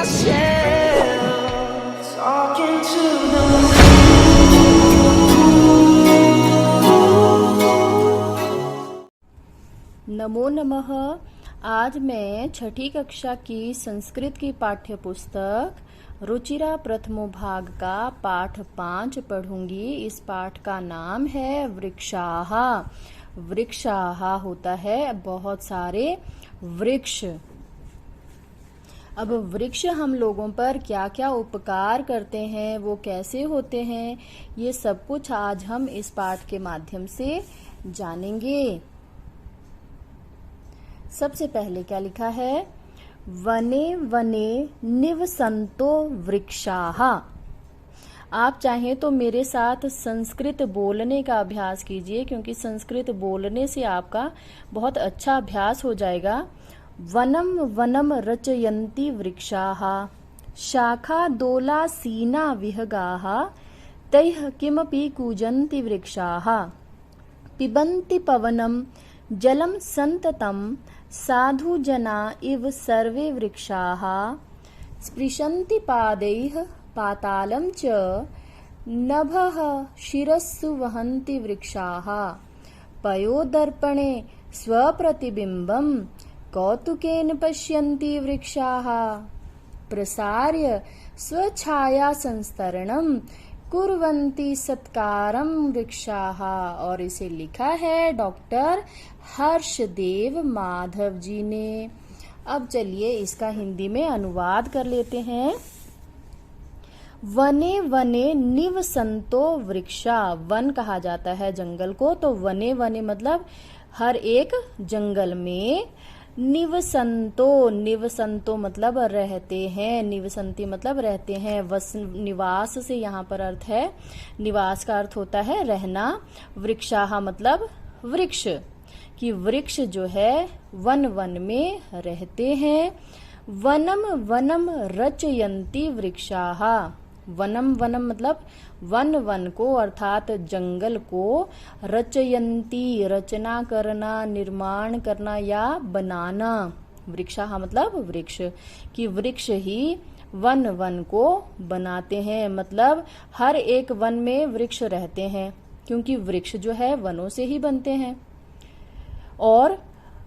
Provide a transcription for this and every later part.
myself, talking to the नमो नमः। आज मैं छठी कक्षा की संस्कृत की पाठ्य पुस्तक रुचिरा प्रथमो भाग का पाठ 5 पढ़ूंगी। इस पाठ का नाम है वृक्षाः। वृक्षाः होता है बहुत सारे वृक्ष। अब वृक्ष हम लोगों पर क्या क्या उपकार करते हैं, वो कैसे होते हैं, ये सब कुछ आज हम इस पाठ के माध्यम से जानेंगे। सबसे पहले क्या लिखा है, वने वने निवसन्तो वृक्षाः। आप चाहें तो मेरे साथ संस्कृत बोलने का अभ्यास कीजिए, क्योंकि संस्कृत बोलने से आपका बहुत अच्छा अभ्यास हो जाएगा। वनम वनम रचयन्ति वृक्षाः, शाखा दोला सीना विहगाः, तैः किमपि कूजन्ति वृक्षाः, पिबन्ति पवनम जलम संततम, साधु जना इव सर्वे वृक्षाः, स्पृशन्ति पादैः पातालं च, नभः शिरस्सु वहन्ति वृक्षाः, पयोदर्पणे स्वप्रतिबिम्बं कौतुकेन पश्यन्ति वृक्षाः, प्रसार्य स्वछाया संस्तरणं कुर्वन्ति सत्कारं वृक्षाः। और इसे लिखा है डॉक्टर हर्षदेव माधव जी ने। अब चलिए इसका हिंदी में अनुवाद कर लेते हैं। वने वने निवसन्तो वृक्षा, वन कहा जाता है जंगल को, तो वने वने मतलब हर एक जंगल में, निवसन्तो, निवसन्तो मतलब रहते हैं, निवसन्ति मतलब रहते हैं, वस निवास से यहाँ पर अर्थ है, निवास का अर्थ होता है रहना, वृक्षाः मतलब वृक्ष, कि वृक्ष जो है वन वन में रहते हैं। वनम वनम रचयन्ति वृक्षाः, वनम वनम मतलब वन वन को अर्थात जंगल को, रचयन्ति रचना करना, निर्माण करना या बनाना, वृक्षाः मतलब वृक्ष, कि वृक्ष ही वन वन को बनाते हैं, मतलब हर एक वन में वृक्ष रहते हैं, क्योंकि वृक्ष जो है वनों से ही बनते हैं। और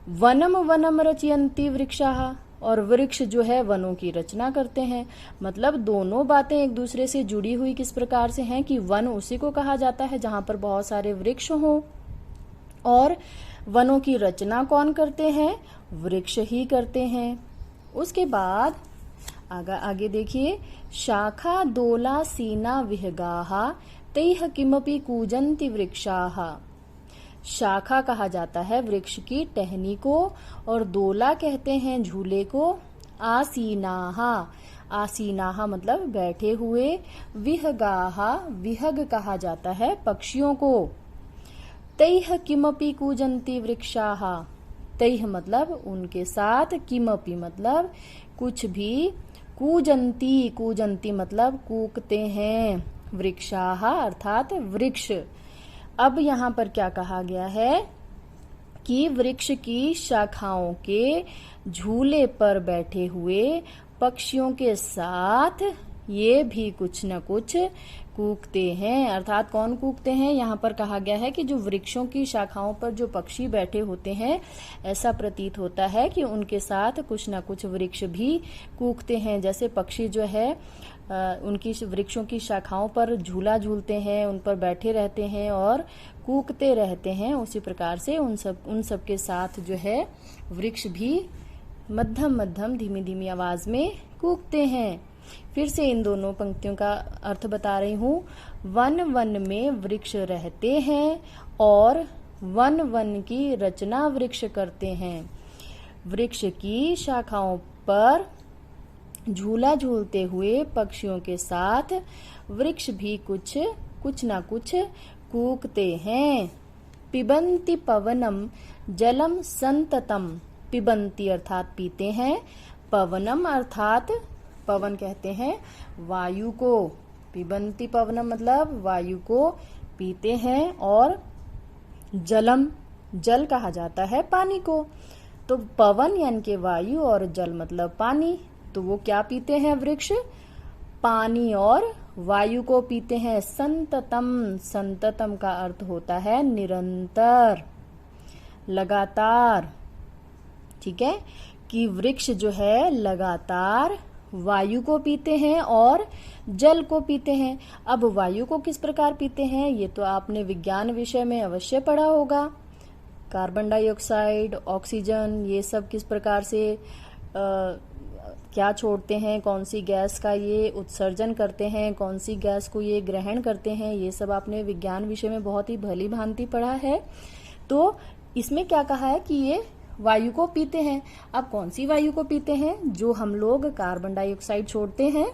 वनम वनम रचयन्ति वृक्षाः, और वृक्ष जो है वनों की रचना करते हैं, मतलब दोनों बातें एक दूसरे से जुड़ी हुई किस प्रकार से हैं कि वन उसी को कहा जाता है जहां पर बहुत सारे वृक्ष हों, और वनों की रचना कौन करते हैं, वृक्ष ही करते हैं। उसके बाद आगे देखिए, शाखा दोला सीना विहगाः, तैः किमपि कूजन्ति वृक्षाः। शाखा कहा जाता है वृक्ष की टहनी को, और दोला कहते हैं झूले को। आसीनाः, आसीनाः मतलब बैठे हुए। विहगाः, विहग कहा जाता है पक्षियों को। तैः किमपि कूजन्ति वृक्षाः, तैः मतलब उनके साथ, किमपि मतलब कुछ भी, कूजन्ति, कूजन्ति मतलब कूकते हैं, वृक्षाः अर्थात वृक्ष। अब यहाँ पर क्या कहा गया है कि वृक्ष की शाखाओं के झूले पर बैठे हुए पक्षियों के साथ ये भी कुछ न कुछ कूकते हैं, अर्थात कौन कूकते हैं, यहाँ पर कहा गया है कि जो वृक्षों की शाखाओं पर जो पक्षी बैठे होते हैं, ऐसा प्रतीत होता है कि उनके साथ कुछ न कुछ वृक्ष भी कूकते हैं। जैसे पक्षी जो है उनकी वृक्षों की शाखाओं पर झूला झूलते हैं, उन पर बैठे रहते हैं और कूकते रहते हैं, उसी प्रकार से उन सब के साथ जो है वृक्ष भी मध्यम मध्यम धीमी धीमी आवाज में कूकते हैं। फिर से इन दोनों पंक्तियों का अर्थ बता रही हूँ। वन वन में वृक्ष रहते हैं और वन वन की रचना वृक्ष करते हैं। वृक्ष की शाखाओं पर झूला झूलते हुए पक्षियों के साथ वृक्ष भी कुछ ना कुछ कूकते हैं। पिबन्ति पवनम जलम संततम, पिबन्ति अर्थात पीते हैं, पवनम अर्थात पवन कहते हैं वायु को, पिबन्ति पवनम मतलब वायु को पीते हैं, और जलम जल कहा जाता है पानी को। तो पवन यानी कि वायु और जल मतलब पानी, तो वो क्या पीते हैं वृक्ष? पानी और वायु को पीते हैं। संततम, संततम का अर्थ होता है निरंतर, लगातार। ठीक है, कि वृक्ष जो है लगातार वायु को पीते हैं और जल को पीते हैं। अब वायु को किस प्रकार पीते हैं ये तो आपने विज्ञान विषय में अवश्य पढ़ा होगा। कार्बन डाइऑक्साइड, ऑक्सीजन, ये सब किस प्रकार से क्या छोड़ते हैं, कौन सी गैस का ये उत्सर्जन करते हैं, कौन सी गैस को ये ग्रहण करते हैं, ये सब आपने विज्ञान विषय में बहुत ही भली भांति पढ़ा है। तो इसमें क्या कहा है कि ये वायु को पीते हैं। अब कौन सी वायु को पीते हैं? जो हम लोग कार्बन डाइऑक्साइड छोड़ते हैं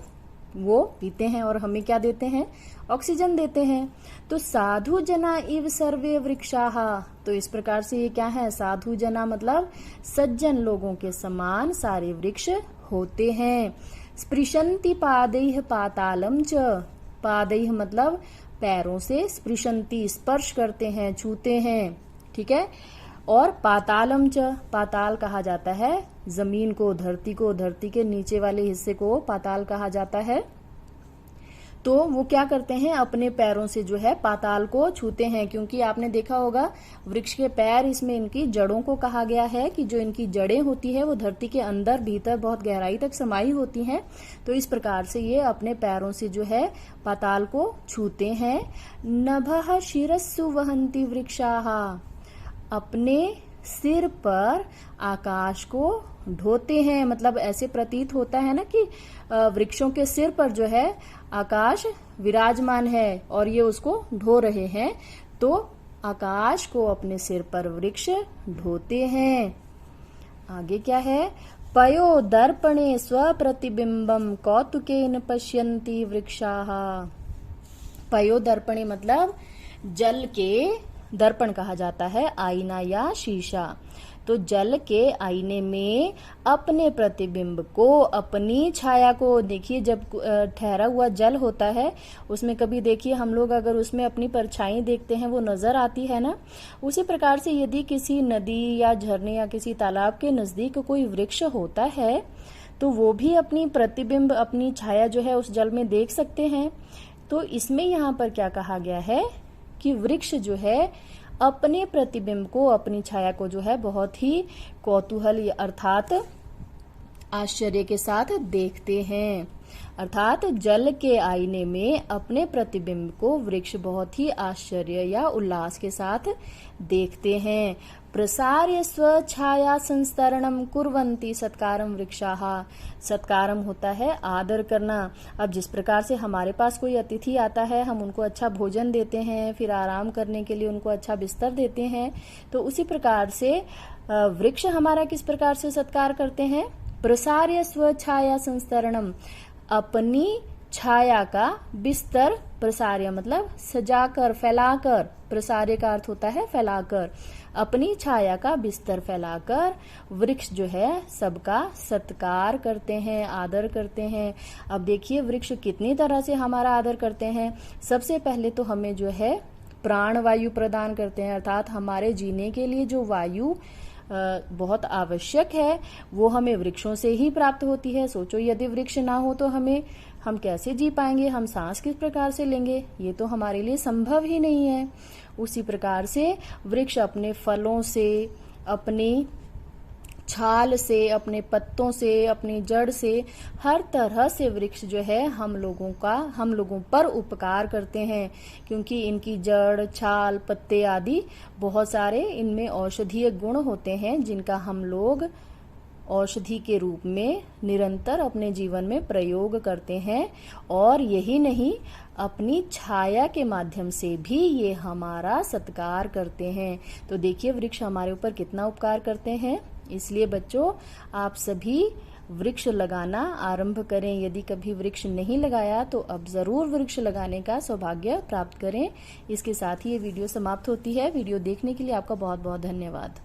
वो पीते हैं और हमें क्या देते हैं? ऑक्सीजन देते हैं। तो साधु जना इव सर्वे वृक्षाः, तो इस प्रकार से ये क्या है? साधु जना मतलब सज्जन लोगों के समान सारे वृक्ष होते हैं। स्पृशन्ति पादैः पातालम च, पादैः मतलब पैरों से, स्पृशन्ति स्पर्श करते हैं, छूते हैं। ठीक है, और पातालम च, पाताल कहा जाता है जमीन को, धरती को, धरती के नीचे वाले हिस्से को पाताल कहा जाता है। तो वो क्या करते हैं? अपने पैरों से जो है पाताल को छूते हैं, क्योंकि आपने देखा होगा वृक्ष के पैर, इसमें इनकी जड़ों को कहा गया है कि जो इनकी जड़ें होती है वो धरती के अंदर भीतर बहुत गहराई तक समाई होती हैं। तो इस प्रकार से ये अपने पैरों से जो है पाताल को छूते हैं। नभः शिरस्सु वहन्ति वृक्षाः, अपने सिर पर आकाश को ढोते हैं। मतलब ऐसे प्रतीत होता है ना कि वृक्षों के सिर पर जो है आकाश विराजमान है और ये उसको ढो रहे हैं। तो आकाश को अपने सिर पर वृक्ष ढोते हैं। आगे क्या है? पयो दर्पणे स्वप्रतिबिंबम कौतुकेन पश्यन्ति वृक्षाः। पयो दर्पणे मतलब जल के, दर्पण कहा जाता है आईना या शीशा। तो जल के आईने में अपने प्रतिबिंब को, अपनी छाया को, देखिए जब ठहरा हुआ जल होता है उसमें कभी देखिए हम लोग अगर उसमें अपनी परछाई देखते हैं वो नजर आती है ना। उसी प्रकार से यदि किसी नदी या झरने या किसी तालाब के नजदीक कोई वृक्ष होता है तो वो भी अपनी प्रतिबिंब, अपनी छाया जो है उस जल में देख सकते हैं। तो इसमें यहाँ पर क्या कहा गया है कि वृक्ष जो है अपने प्रतिबिंब को, अपनी छाया को जो है बहुत ही कौतूहल अर्थात आश्चर्य के साथ देखते हैं। अर्थात जल के आईने में अपने प्रतिबिंब को वृक्ष बहुत ही आश्चर्य या उल्लास के साथ देखते हैं। प्रसार्य स्वछाया संस्तरणम कुर्वन्ति सत्कारम वृक्षाः। सत्कारम होता है आदर करना। अब जिस प्रकार से हमारे पास कोई अतिथि आता है, हम उनको अच्छा भोजन देते हैं, फिर आराम करने के लिए उनको अच्छा बिस्तर देते हैं, तो उसी प्रकार से वृक्ष हमारा किस प्रकार से सत्कार करते हैं? प्रसार्य स्वछाया संस्तरणम, अपनी छाया का बिस्तर, प्रसार्य मतलब सजाकर, फैलाकर, प्रसार्य का अर्थ होता है फैलाकर, अपनी छाया का बिस्तर फैलाकर वृक्ष जो है सबका सत्कार करते हैं, आदर करते हैं। अब देखिए वृक्ष कितनी तरह से हमारा आदर करते हैं। सबसे पहले तो हमें जो है प्राण वायु प्रदान करते हैं, अर्थात हमारे जीने के लिए जो वायु बहुत आवश्यक है वो हमें वृक्षों से ही प्राप्त होती है। सोचो यदि वृक्ष ना हो तो हम कैसे जी पाएंगे, हम सांस किस प्रकार से लेंगे, ये तो हमारे लिए संभव ही नहीं है। उसी प्रकार से वृक्ष अपने फलों से, अपनी छाल से, अपने पत्तों से, अपनी जड़ से, हर तरह से वृक्ष जो है हम लोगों पर उपकार करते हैं, क्योंकि इनकी जड़, छाल, पत्ते आदि बहुत सारे इनमें औषधीय गुण होते हैं जिनका हम लोग औषधि के रूप में निरंतर अपने जीवन में प्रयोग करते हैं। और यही नहीं, अपनी छाया के माध्यम से भी ये हमारा सत्कार करते हैं। तो देखिए वृक्ष हमारे ऊपर कितना उपकार करते हैं। इसलिए बच्चों आप सभी वृक्ष लगाना आरंभ करें। यदि कभी वृक्ष नहीं लगाया तो अब जरूर वृक्ष लगाने का सौभाग्य प्राप्त करें। इसके साथ ही ये वीडियो समाप्त होती है। वीडियो देखने के लिए आपका बहुत बहुत धन्यवाद।